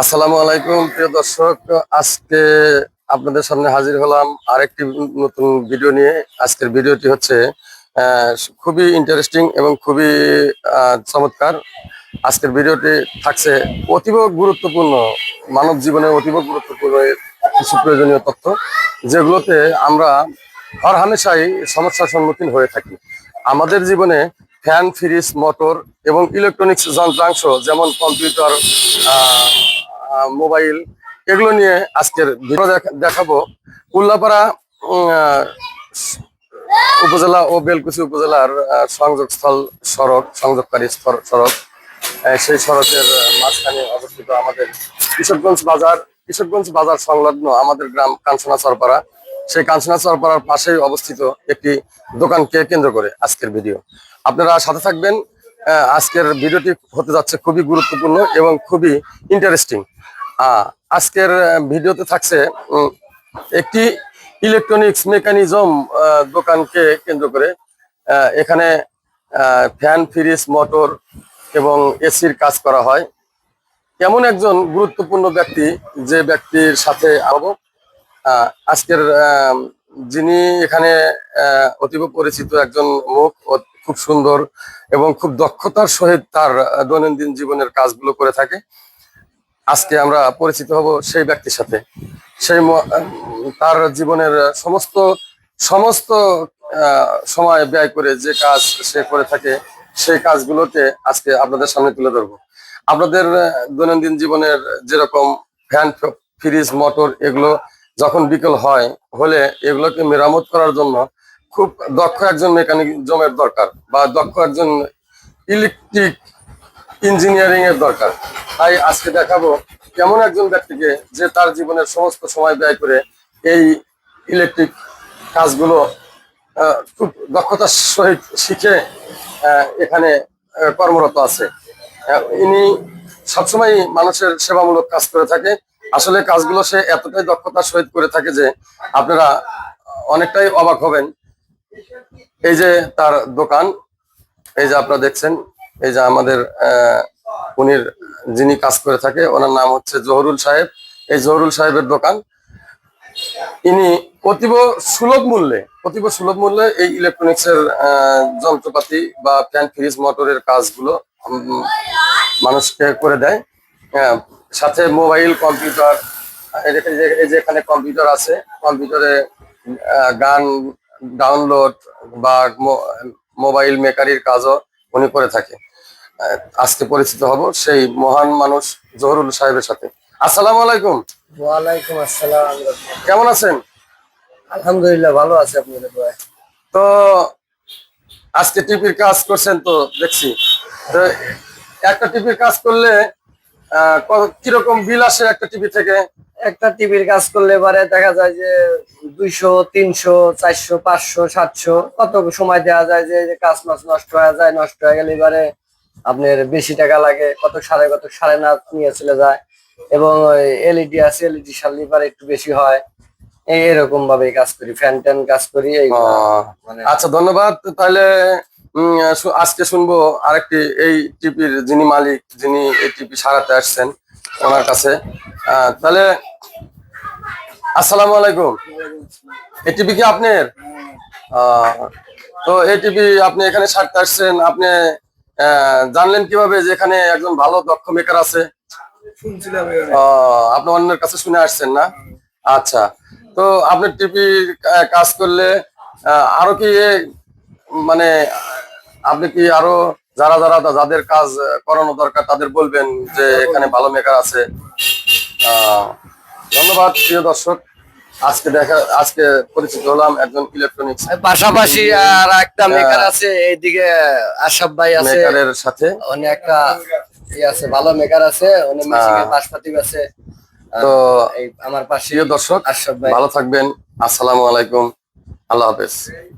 আসসালামু আলাইকুম প্রিয় দর্শক, আজকে আপনাদের সামনে হাজির হলাম আরেকটি নতুন ভিডিও নিয়ে। আজকের ভিডিওটি হচ্ছে খুবই ইন্টারেস্টিং এবং খুবই চমৎকার। আজকের ভিডিওটি থাকছে অতীব গুরুত্বপূর্ণ, মানব জীবনে অতীব গুরুত্বপূর্ণ কিছু প্রয়োজনীয় তথ্য, যেগুলোতে আমরা হরহামেশাই সমস্যার সম্মুখীন হয়ে থাকি আমাদের জীবনে। ফ্যান, ফ্রিজ, মোটর এবং ইলেকট্রনিক্স যন্ত্রাংশ যেমন কম্পিউটার, মোবাইল, এগুলো নিয়ে আজকের ভিডিও দেখাবো। উল্লাপাড়া উপজেলা ও বেলকুচি উপজেলার সংযোগস্থল সংযোগকারী সড়ক, সেই সড়কের মাঝখানে অবস্থিত আমাদের কিশোরগঞ্জ বাজার সংলগ্ন আমাদের গ্রাম কাঞ্চনা চরপাড়া। সেই কাঞ্চনা চরপাড়ার পাশেই অবস্থিত একটি দোকানকে কেন্দ্র করে আজকের ভিডিও। আপনারা সাথে থাকবেন। আজকের ভিডিওটি হতে যাচ্ছে খুবই গুরুত্বপূর্ণ এবং খুবই ইন্টারেস্টিং। আজকের ভিডিওতে থাকছে একটি ইলেকট্রনিক্স মেকানিজম দোকানকে কেন্দ্র করে। এখানে ফ্যান, ফ্রিজ, মোটর এবং এসির কাজ করা হয়। এমন একজন গুরুত্বপূর্ণ ব্যক্তি, যে ব্যক্তির সাথে আজকের যিনি এখানে অতীব পরিচিত একজন মুখ, খুব সুন্দর এবং খুব দক্ষতার সহিত তার দৈনন্দিন জীবনের কাজগুলো করে থাকে। আজকে আমরা পরিচিত হব সেই ব্যক্তির সাথে। সেই তার জীবনের সমস্ত সমস্ত সময় ব্যয় করে যে কাজ সে করে থাকে, সেই কাজগুলোকে আজকে আপনাদের সামনে তুলে ধরবো। আপনাদের দৈনন্দিন জীবনের যেরকম ফ্যান, ফ্রিজ, মোটর, এগুলো যখন বিকল হলে এগুলোকে মেরামত করার জন্য খুব দক্ষ একজন মেকানিজমের দরকার, বা দক্ষ একজন ইলেকট্রিক ইঞ্জিনিয়ারিং এর দরকার। তাই আজকে দেখাবো কেমন একজন ব্যক্তিকে, যে তার জীবনের সমস্ত সময় ব্যয় করে এই ইলেকট্রিক কাজগুলো খুব দক্ষতার সহিত শিখে এখানে কর্মরত আছে। ইনি সবসময় মানুষের সেবামূলক কাজ করে থাকে। আসলে কাজগুলো সে এতটাই দক্ষতার সহিত করে থাকে যে আপনারা অনেকটাই অবাক হবেন। এই যে তার দোকান, এই যে আপনারা দেখছেন, এই যে আমাদের উনির যিনি কাজ করে থাকে, ওনার নাম হচ্ছে জহুরুল সাহেব। এই জহুরুল সাহেবের দোকান। ইনি অতীব সুলভ মূল্যে এই ইলেকট্রনিক্স এর যন্ত্রপাতি বা ফ্যান, ফ্রিজ, মোটরের কাজগুলো মানুষকে করে দেয়। সাথে মোবাইল, কম্পিউটার, এই যে এখানে কম্পিউটার আছে, কম্পিউটারে গান ডাউনলোড বা মোবাইল মেকারির কাজও উনি করে থাকে। আজকে পরিচিত হব সেই মহান মানুষ জহুরুল সাহেবের সাথে। আসসালামু আলাইকুম। ওয়ালাইকুম আসসালাম। কেমন আছেন? আলহামদুলিল্লাহ, ভালো আছে। আপনাদের দোয়ায়। তো আজকে টিপির কাজ করছেন তো দেখছি। তো একটা টিপির কাজ করলে কিরকম বিল আসে একটা টিভি থেকে? একটা টিভির কাজ করলে এবারে দেখা যায় যে 200, 300, 400, 500, 700 কত সময় দেওয়া যায় যে কাজ মাছ নষ্ট হয়ে যায়। নষ্ট হয়ে গেলে এবারে আপনার বেশি টাকা লাগে, কত সাড়ে না নিয়ে চলে যায়। এবং এলইডি আছে, এলইডি সারলে এবারে একটু বেশি হয়। এরকম ভাবে কাজ করি, ফ্যান ট্যান কাজ করি। আচ্ছা, ধন্যবাদ। তাহলে আজকে শুনবো আরেকটি এই টিপির যিনি মালিক, যিনি এই টিপি সারাতে আসছেন, ওনার কাছে। তাহলে আসসালামু আলাইকুম। এই টিপি কি আপনার? তো এই টিপি আপনি এখানে সারতে আসছেন, আপনি জানলেন কিভাবে যে এখানে একজন ভালো দক্ষ মেকার আছে? আপনি অন্যের কাছে শুনে আসছেন না? আচ্ছা, তো আপনার টিপি কাজ করলে আরো কি মানে আপনি কি আরো যাদের কাজ করানো দরকার তাদের বলবেন যে এখানে ভালো মেকার আছে? ধন্যবাদ প্রিয় দর্শক। আজকে পরিচিত হলাম একজন ইলেকট্রনিক্স, পাশাপাশি আর একটা মেকার আছে এইদিকে, আশরাফ ভাই আছে মেকারের সাথে। উনি একটা আছে, ভালো মেকার আছে, উনি মিউজিকের পাশাপাশি আছে। তো আমার পাশে প্রিয় দর্শক, আশরাফ ভাই, ভালো থাকবেন। আসসালামু আলাইকুম, আল্লাহ হাফেজ।